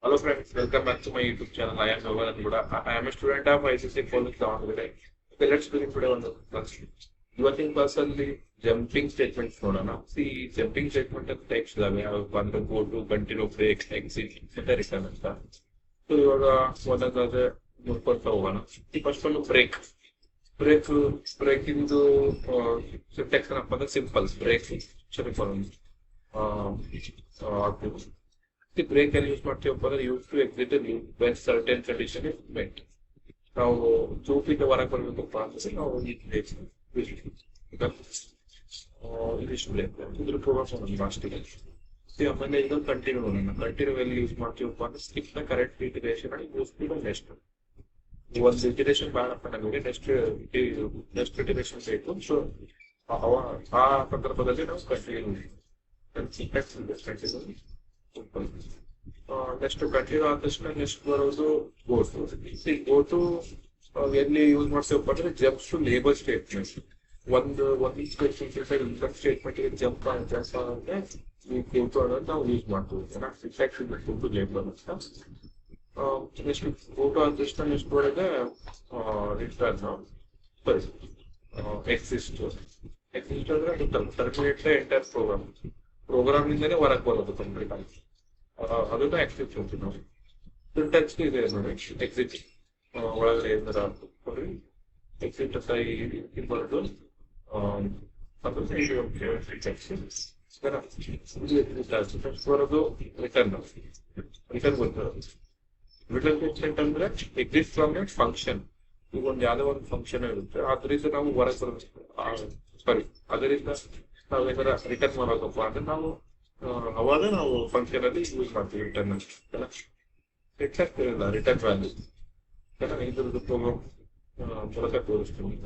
Hello friends, welcome back to my YouTube channel. I am Yogan Anguda. I am a student of ICC College Davangere. Okay, let's begin today on the first. You are thinking personally jumping statements ನೋಡೋಣ. See, jumping statement ಅಂತ types ಇದಾವೆ. ಒಂದು go to, continue, break, exit, etc. ಅಂತ. So ಇವಾಗ ಒಂದೊಂದಾದ್ರೆ ನೋಡ್ಕೊಳ್ತಾ ಹೋಗೋಣ. First ಒಂದು break. Break ಇಂದು syntax ಏನಪ್ಪ ಅಂದ್ರೆ ಸಿಂಪಲ್ ಬ್ರೇಕ್ ಸೆಮಿಕೋಲನ್ ಆಗ್ಬೋದು. The break can use ಮಾಡ್ತೀವಪ್ಪ ಅಂದ್ರೆ use to exit when certain condition is met. ನಾವು ಜೂಪಿಂದ ಹೊರಗೆ ಬರ್ಬೇಕಪ್ಪ ಅಂದ್ರೆ ನಾವು ಈ ಬ್ರೇಕ್ ಇಂಗ್ಲಿಷ್ ಬ್ರೇಕ್ ಇದ್ರ ಪ್ರೋಗ್ರಾಮ್ ಲಾಸ್ಟಿಗೆ. ಆಮೇಲೆ ಇದೊಂದು ಕಂಟಿನ್ಯೂ ನೋಡೋಣ. ಕಂಟಿನ್ಯೂ ಎಲ್ಲಿ ಯೂಸ್ ಮಾಡ್ತೀವಪ್ಪ ಅಂದ್ರೆ ಸ್ಕಿಪ್ ನ correct iteration use to next. ಒಂದು ಇಟಿರೇಷನ್ ಬೇಡಪ್ಪ ನಮಗೆ ನೆಕ್ಸ್ಟ್ ಇಟಿರೇಷನ್ ಬೇಕು. ಸೊ ಆ ಸಂದರ್ಭದಲ್ಲಿ ನಾವು ಕಂಟಿನ್ಯೂ ನೆಕ್ಸ್ಟ್ ಕಂಟಿನ್ಯೂ ಆದ ತಕ್ಷಣ ನೆಕ್ಸ್ಟ್ ಬರೋದು ಗೋಟು ಎಲ್ಲಿ ಯೂಸ್ ಮಾಡ್ತೀವಪ್ಪ ಅಂದ್ರೆ ಜಂಪ್ಸ್ ಟು ಲೇಬಲ್ ಸ್ಟೇಟ್ಮೆಂಟ್. ಒಂದು ಸ್ಟೇಟ್ಮೆಂಟ್ ಸ್ಟೇಟ್ಮೆಂಟ್ಗೆ ಜಂಪ್ ಅಂದ್ರೆ ಈ ಗೋಟು ಅನ್ನೋದು ನಾವು ಯೂಸ್ ಮಾಡ್ತೀವಿ ಲೇಬಲ್ ಅಂತ. ನೆಕ್ಸ್ಟ್ ಗೋಟು ಆದ ತಕ್ಷಣ ನೆಕ್ಸ್ಟ್ ಬರೋದೇ ರಿಟರ್ನ್ ಸರಿ ಎಕ್ಸಿಸ್ಟ್ ಅಂದ್ರೆ ಟರ್ಮಿನೇಟ್ ದ ಎಂಟೈರ್ ಪ್ರೋಗ್ರಾಮ್ ನಿಂದನೇ ಹೊರಗೆ ಬರೋದು ಕಂಪ್ಲೀಟ್ ಆಗಿ. ಅದನ್ನ ಎಕ್ಸಿಟ್ ಹೋಗ್ತೀವಿ ನಾವು. ಸಿಂಟ್ಯಾಕ್ಸ್ ಇದೆ ನೋಡಿ, ಎಕ್ಸಿಟ್ ಒಳಗಡೆ ಏನಾರ ಎಕ್ಸಿಟ್ ಅಂತ ಬರೋದು ಬರೋದು ರಿಟರ್ನ್ ಬರ್ತದೆ. ರಿಟರ್ನ್ ಸ್ಟೇಟ್ಮೆಂಟ್ ಅಂದ್ರೆ ಎಕ್ಸಿಟ್ ಫ್ರಮ್ ಎ ಫಂಕ್ಷನ್. ಈಗ ಒಂದು ಯಾವ್ದೋ ಒಂದು ಫಂಕ್ಷನ್ ಇರುತ್ತೆ, ಅದರಿಂದ ನಾವು ಹೊರಗೆ ಬರಬೇಕು. ಸಾರಿ, ಅದರಿಂದ ನಾವು ಏನಾರ ರಿಟರ್ನ್ ಮಾಡೋದಪ್ಪ ಅಂದ್ರೆ ನಾವು ಅವಾಗ ನಾವು ಫಂಕ್ಷನ್ ಅಲ್ಲಿ ಯೂಸ್ ಮಾಡ್ತೀವಿ ರಿಟರ್ನ್ ಅಂತ. ರಿಟರ್ನ್ ವ್ಯಾಲ್ಯೂ ಇದ್ರದ್ದು ಪ್ರೋಗ್ರಾಮ್ ಮೂಲಕ ತೋರಿಸ್ತೀನಿ.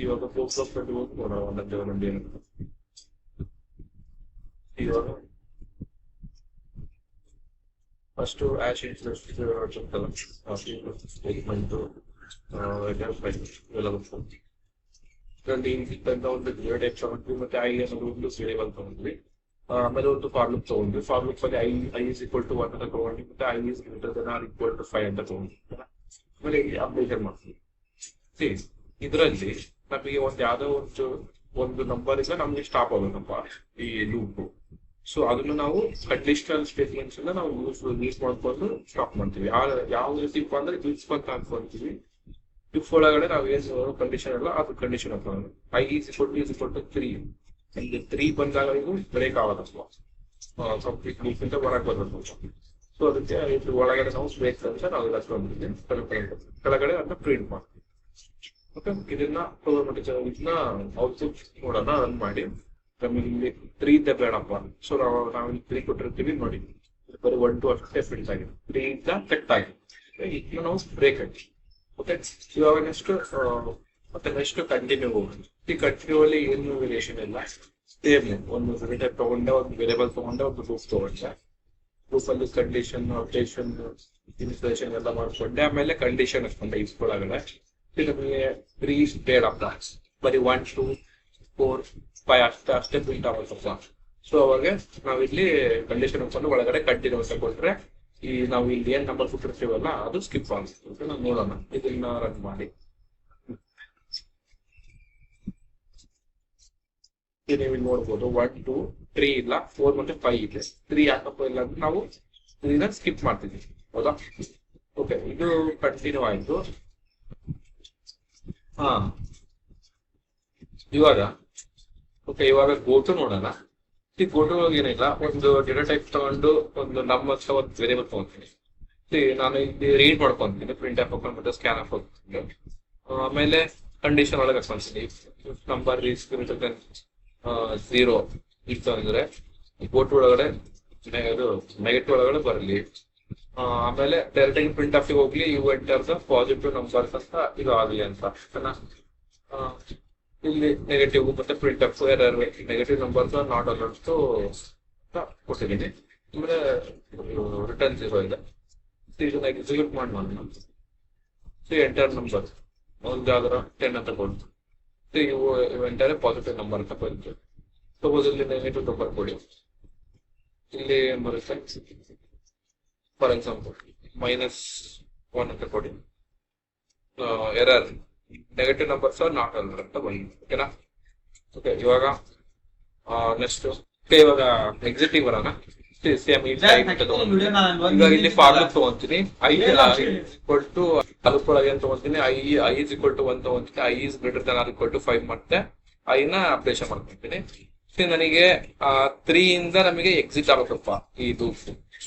ಇವಾಗ ಪ್ರೋಗ್ರಾಮ್ ಹೋಗಿ ನೋಡೋಣ ಒಂದೊಂದೇ ಏನಂತ. ಇವಾಗ ಫಸ್ಟ್ ಆಶ್ ಇರ್ತಲ್ಲ ಸ್ಟೇಟ್ಮೆಂಟ್ ಎಲ್ಲ ಗೊತ್ತು. ಒಂದು ಟೈಪ್ಸ್ ತಗೊಂಡ್ವಿ, ಮತ್ತೆ ಐ ಅನ್ನೋದು ಒಂದು ವೇರಿಯಬಲ್ ತಗೊಂಡ್ವಿ. ಆಮೇಲೆ ಒಂದು ಫಾರ್ ಲೂಪ್ ತಗೊಂಡ್ವಿ. ಫಾರ್ ಲೂಪ್ ಅಲ್ಲಿ ಐ ಇಸ್ ಈಕ್ವಲ್ ಟು 1 ಅಂತ ತಗೊಂಡ್ವಿ, ಮತ್ತೆ i is greater than or equal to 5 ಅಂತ ತಗೊಂಡ್ವಿ. ಆಮೇಲೆ ಅಪ್ಡೇಟ್ ಮಾಡ್ತೀವಿ. ಇದರಲ್ಲಿ ನಮಗೆ ಒಂದು ಯಾವ್ದೋ ಒಂದು ನಂಬರ್ ಇಂದ ನಮ್ಗೆ ಸ್ಟಾಪ್ ಆಗೋದಪ್ಪ ಈ ಲೂಪ್. ಸೊ ಅದನ್ನು ನಾವು ಕಂಡೀಷನಲ್ ಸ್ಟೇಟ್ಮೆಂಟ್ಸ್ ಇಂದ ನಾವು ಯೂಸ್ ಮಾಡ್ಕೊಂಡು ಸ್ಟಾಪ್ ಮಾಡ್ತೀವಿ. ಯಾವ ರೀತಿ ಅಂದ್ರೆ ಇಫ್ ಅಂತ ಅನ್ಕೊಂತೀವಿ. ಇಫ್ ಒಳಗಡೆ ನಾವು ಏನು ಕಂಡೀಷನ್ ಅಲ್ಲ ಅದು ಕಂಡೀಷನ್ ಹಾಕೋದು. I is equal to 3. ಇಲ್ಲಿ 3 ಬಂದಾಗ ಇದು ಬ್ರೇಕ್ ಆಗೋದಪ್ಪ, ಕಂಪ್ಲೀಟ್ ಲೂಪ್ ಇಂದ ಹೊರಗೆ ಬರಬೇಕು. ಸೊ ಅದಕ್ಕೆ ಇದ್ರ ಒಳಗಡೆ ನಾವು ಬ್ರೇಕ್ ಅಂತ ನಾವು ಕೆಳಗಡೆ ಅದನ್ನ ಪ್ರಿಂಟ್ ಮಾಡ್ತೀವಿ. ಓಕೆ, ಇದನ್ನ ಇದನ್ನ ಔಟ್ಪುಟ್ ನೋಡೋಣ, ರನ್ ಮಾಡಿ. ನಮಗೆ ಇಲ್ಲಿ 3 ಇದ್ದ ಬೇಡಪ್ಪ. ಸೊ ನಾವು ಇಲ್ಲಿ 3 ಕೊಟ್ಟಿರ್ತೀವಿ ನೋಡಿ, ಬರೀ 1 2 ಅಷ್ಟೇ ಪ್ರಿಂಟ್ ಆಗಿದೆ. 3 ಇಂದ ಕಟ್ ಆಗಿದೆ. ಇದನ್ನ ನಾವು ಬ್ರೇಕ್ ಹಾಕಿ. ಓಕೆ, ಇವಾಗ ನೆಕ್ಸ್ಟ್ ಕಂಟಿನ್ಯೂ ಹೋಗೋದು. ಈ ಕಂಟಿನ್ಯೂ ಅಲ್ಲಿ ಏನು ವೇರಿಯೇಷನ್ ಇಲ್ಲ, ಸೇಮ್. ಒಂದು ಟೈಪ್ ತಗೊಂಡೆ, ಒಂದು ವೇರಿಯಬಲ್ ತಗೊಂಡೆ, ಒಂದು ಲೂಪ್ ತಗೊಂಡೆ. ಲೂಪ್ ಅಲ್ಲಿ ಕಂಡೀಷನ್ ಅಪ್ಡೇಷನ್ ಇನ್ಸ್ಟಲೇಷನ್ ಎಲ್ಲ ಮಾಡ್ಕೊಂಡೆ. ಆಮೇಲೆ ಕಂಡೀಷನ್ ಹಾಕೊಂಡೆ ಇಸ್ಕೊಳ್ಳಾಗಲ್ಲ. ನಮಗೆ 3 ಬೇಡಪ್ಪ, ಬರೀ 1 2 4 5 ಅಷ್ಟೇ ಪ್ರಿಂಟ್ ಆಗುತ್ತಪ್ಪ. ಸೊ ಅವಾಗ ನಾವಿಲ್ಲಿ ಕಂಡೀಷನ್ ಹಾಕೊಂಡು ಒಳಗಡೆ ಕಂಟಿನ್ಯೂಸ್ ಕೊಟ್ರೆ ನಾವು ಇಲ್ಲಿ ಏನ್ ನಂಬರ್ ಕೊಟ್ಟಿರ್ತೀವಲ್ಲ ಅದು ಸ್ಕಿಪ್ ಆಗುತ್ತೆ. ನಾವು ನೋಡೋಣ, ಇದನ್ನ ರನ್ ಮಾಡಿ. ನೀವು ಇಲ್ಲಿ ನೋಡ್ಬೋದು 1 2 3 ಇಲ್ಲ, 4 ಮತ್ತೆ 5 ಇದೆ. 3 ಯಾಕಪ್ಪ ಇಲ್ಲ ಅಂದ್ರೆ ನಾವು ಇದನ್ನ ಸ್ಕಿಪ್ ಮಾಡ್ತಿದ್ವಿ, ಹೌದಾ? ಓಕೆ, ಇದು ಕಂಟಿನ್ಯೂ ಆಯ್ತು. ಹಾ, ಇವಾಗ ಗೋಟು ನೋಡೋಣ. ಈ ಗೋಟು ಏನಿಲ್ಲ, ಒಂದು ಡೇಟಾ ಟೈಪ್ ತಗೊಂಡು ಒಂದು ನಮ್ಮ ಒಂದು ವೇರಿಯಬಲ್ ತಗೊಂತೀನಿ. ನಾನು ಇಲ್ಲಿ ರೀಡ್ ಮಾಡ್ಕೊಂತೀನಿ, ಪ್ರಿಂಟ್ ಆಫ್ ಹಾಕೊಂಡು ಮತ್ತೆ ಸ್ಕ್ಯಾನ್ ಆಫ್ ಹೋಗ್ತೀನಿ. ಆಮೇಲೆ ಕಂಡೀಷನ್ ಒಳಗೆ ಹಾಕೊಂತೀನಿ. ನಂಬರ್ ಈಸ್ ಗ್ರೇಟರ್ ದೆನ್ 0 ಇತ್ತು ಅಂದ್ರೆ ಗೋಟು ಒಳಗಡೆ ನೆಗೆಟಿವ್ ಒಳಗಡೆ ಬರಲಿ. ಆಮೇಲೆ ಡೈರೆಕ್ಟ್ ಆಗಿ ಪ್ರಿಂಟ್ ಆಫ್ ಹೋಗ್ಲಿ, ಇವು ಎಂಟರ್ ದ ಪಾಸಿಟಿವ್ ನಂಬರ್ಸ್ ಅಂತ ಇದು ಆಗಲಿ ಅಂತ. ಇಲ್ಲಿ ನೆಗೆಟಿವ್ ಮತ್ತೆ print of error negative numbers not allowed ಅಂತ ಕೊಟ್ಟಿದ್ದೀನಿ. ಆಮೇಲೆ ರಿಟರ್ನ್ 0 ಇದೆ. ಇದನ್ನ ಎಕ್ಸಿಕ್ಯೂಟ್ ಮಾಡೋಣ. ಎಂಟರ್ ನಂಬರ್ ಒಂದು ಯಾವ್ದಾರ 10 ಅಂತ ಕೊಡ್ತು. ಇವು ಎಂಟರ್ ಪಾಸಿಟಿವ್ ನಂಬರ್ ಅಂತ ಬಂತು. ಸಪೋಸ್ ಇಲ್ಲಿ ನೆಗೆಟಿವ್ ನಂಬರ್ ಕೊಡಿ, ಇಲ್ಲಿ ಬರುತ್ತೆ ಫಾರ್ ಎಕ್ಸಾಂಪಲ್ -1 ಅಂತ ಕೊಡಿ, error negative numbers are not allowed ಅಂತ ಬಂದು. ಓಕೆನಾ? ಓಕೆ, ಇವಾಗ ನೆಕ್ಸ್ಟ್ ಇವಾಗ ಎಕ್ಸಿಟಿವ್ ಬರೋಣ. ಸೇಮ್ ಇವಾಗ ಇಲ್ಲಿ ಫಾರ್ ಲೂಪ್ ತಗೊಂತೀನಿ. ಐ ಈಕ್ವಲ್ ಟು ಅಲ್ಕೊಳಗೆ ಅಂತ ತಗೊಂತೀನಿ. ಐ ಇಸ್ ಈಕ್ವಲ್ ಟು 1 ತಗೊಂತೀನಿ. I is greater than or equal to 5 ಮತ್ತೆ ಐನ ಅಪ್ಡೇಷನ್ ಮಾಡ್ಕೊಂತೀನಿ. ನನಗೆ 3 ಇಂದ ನಮಗೆ ಎಕ್ಸಿಟ್ ಆಗಬೇಕಪ್ಪ ಇದು.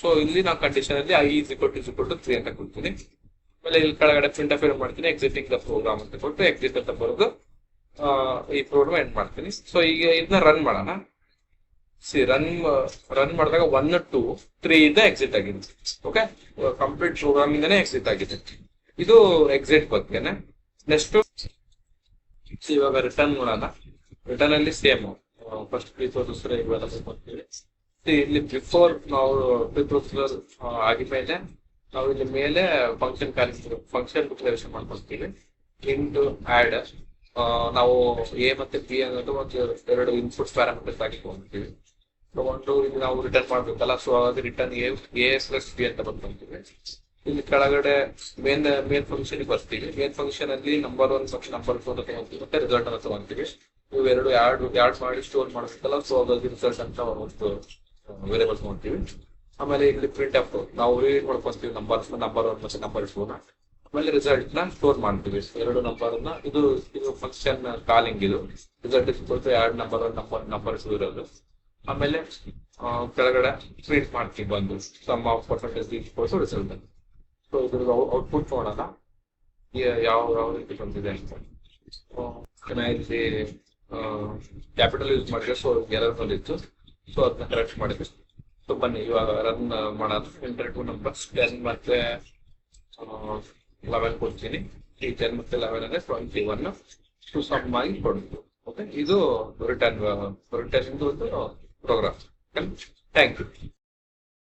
ಸೊ ಇಲ್ಲಿ ನಾವು ಕಂಡೀಷನ್ ಅಲ್ಲಿ ಐ ಇಸ್ ಈಕ್ವಲ್ ಟು 3 ಅಂತ ಕೊಡ್ತೀನಿ. ಆಮೇಲೆ ಇಲ್ಲಿ ಕೆಳಗಡೆ ಪ್ರಿಂಟ್ ಆಫ್ ಮಾಡ್ತೀನಿ, ಎಕ್ಸಿಟಿಂಗ್ ದ ಪ್ರೋಗ್ರಾಮ್ ಅಂತ ಕೊಟ್ಟು ಎಕ್ಸಿಟ್ ಅಂತ ಬರೋದು ಈ ಪ್ರೋಗ್ರಾಮ್ ಎಂಡ್ ಮಾಡ್ತೀನಿ. ಸೊ ಈಗ ಇದನ್ನ ರನ್ ಮಾಡೋಣ. ರನ್ ಮಾಡಿದಾಗ 1, 2, 3 ಇಂದ ಎಕ್ಸಿಟ್ ಆಗಿದೆ. ಓಕೆ, ಕಂಪ್ಲೀಟ್ ಪ್ರೋಗ್ರಾಮ್ ಇಂದಾನೆ ಎಕ್ಸಿಟ್ ಆಗಿದೆ. ಇದು ಎಕ್ಸಿಟ್ ಬಗ್ಗೆನೆ. ನೆಕ್ಸ್ಟ್ ಇವಾಗ ರಿಟರ್ನ್ ಮಾಡೋಣ. ರಿಟರ್ನ್ ಅಲ್ಲಿ ಸೇಮ್ ಫಸ್ಟ್ ಪ್ರೀ ಪ್ರೊಸೆಸರ್ ಇವೆಲ್ಲ ಬರ್ತೀವಿ. ಇಲ್ಲಿ ಬಿಫೋರ್ ನಾವು ಪ್ರೀ ಪ್ರೊಸೆಸರ್ ಆಗಿದ್ಮೇಲೆ ನಾವು ಇಲ್ಲಿ ಮೇಲೆ ಫಂಕ್ಷನ್ ಡಿಕ್ಲರೇಷನ್ ಮಾಡ್ಕೊಳ್ತೀವಿ. ಇಂಟು ಆಡ್ ನಾವು ಎ ಮತ್ತೆ ಬಿ ಅನ್ನೋದು ಒಂದು 2 ಇನ್ಪುಟ್ಸ್ ಪ್ಯಾರಾಮೀಟರ್ಸ್ ಆಗಿ ತಗೊಂತೀವಿ. ತಗೊಂಡು ಇಲ್ಲಿ ನಾವು ರಿಟರ್ನ್ ಮಾಡ್ಬೇಕಲ್ಲ, ಸೊ ಅದು ರಿಟರ್ನ್ ಎ+ಬಿ ಅಂತ ಬರ್ಕೊಂತೀವಿ. ಇಲ್ಲಿ ಕೆಳಗಡೆ ಮೇನ್ ಫಂಕ್ಷನ್ ಬರ್ತೀವಿ. ಮೇನ್ ಫಂಕ್ಷನ್ ಅಲ್ಲಿ ನಂಬರ್ 1 ಮತ್ತು ನಂಬರ್ 2 ಅಂತ ತಗೊಂತೀವಿ, ಮತ್ತೆ ರಿಸಲ್ಟ್ ಅಂತ ತಗೊಂತೀವಿ. ಇವೆರಡು ಆಡ್ ಮಾಡಿ ಸ್ಟೋರ್ ಮಾಡಿಸ್ಬೇಕಲ್ಲ, ಸೊ ಅದು ರಿಸಲ್ಟ್ ಅಂತ ಒಂದು ವೇರಿಯಬಲ್ ತಗೊಂತೀವಿ. ಆಮೇಲೆ ಇಲ್ಲಿ ಪ್ರಿಂಟ್ ಆಫ್ ನಾವು ರೀಡ್ ಮಾಡ್ಕೊಂತೀವಿ ನಂಬರ್ 1 ಮತ್ತೆ ನಂಬರ್ 2ನ. ಆಮೇಲೆ ರಿಸಲ್ಟ್ ನ ಸ್ಟೋರ್ ಮಾಡ್ತೀವಿ, 2 ನಂಬರ್ ನ. ಇದು ಫಂಕ್ಷನ್ ಕಾಲಿಂಗ್. ಇದು ರಿಸಲ್ಟ್ ಇಸ್ಕೊಳ್ತು ಆಡ್ ನಂಬರ್ 1 ನಂಬರ್ 2 ಇರೋದು. ಆಮೇಲೆ ಕೆಳಗಡೆ ಪ್ರಿಂಟ್ ಮಾಡ್ತೀವಿ ಬಂದು ಸಮ್ ಆಫ್ ಪರ್ಸೆಂಟೇಜ್ ಇಸ್ಕೊಳ್ತು ರಿಸಲ್ಟ್. ಸೊ ಇದ್ರ ಔಟ್ಪುಟ್ ನೋಡೋಣ ಯಾವ ರೀತಿ ಬಂದಿದೆ ಅಂತ. ಇಲ್ಲಿ ಕ್ಯಾಪಿಟಲ್ ಯೂಸ್ ಮಾಡಿದ್ರೆ ಸೊ ಎರರ್ ಬಂದಿತ್ತು, ಸೊ ಅದನ್ನ ಕರೆಕ್ಟ್ ಮಾಡಿದ್ವಿ. ಸೊ ಬನ್ನಿ ಇವಾಗ ರನ್ ಮಾಡೋಣ. ಎಂಟರ್ 2 ನಂಬರ್ಸ್ 10 ಮತ್ತೆ 11 ಕೊಡ್ತೀನಿ. ಈ 10 ಮತ್ತೆ 11 ಅಂದ್ರೆ 21 ಟು ಸಮ್ ಆಗಿ ಕೊಡ್ತೀವಿ. ಓಕೆ, ಇದು ರಿಟರ್ನ್ ಒಂದು ಪ್ರೋಗ್ರಾಮ್. Thank you.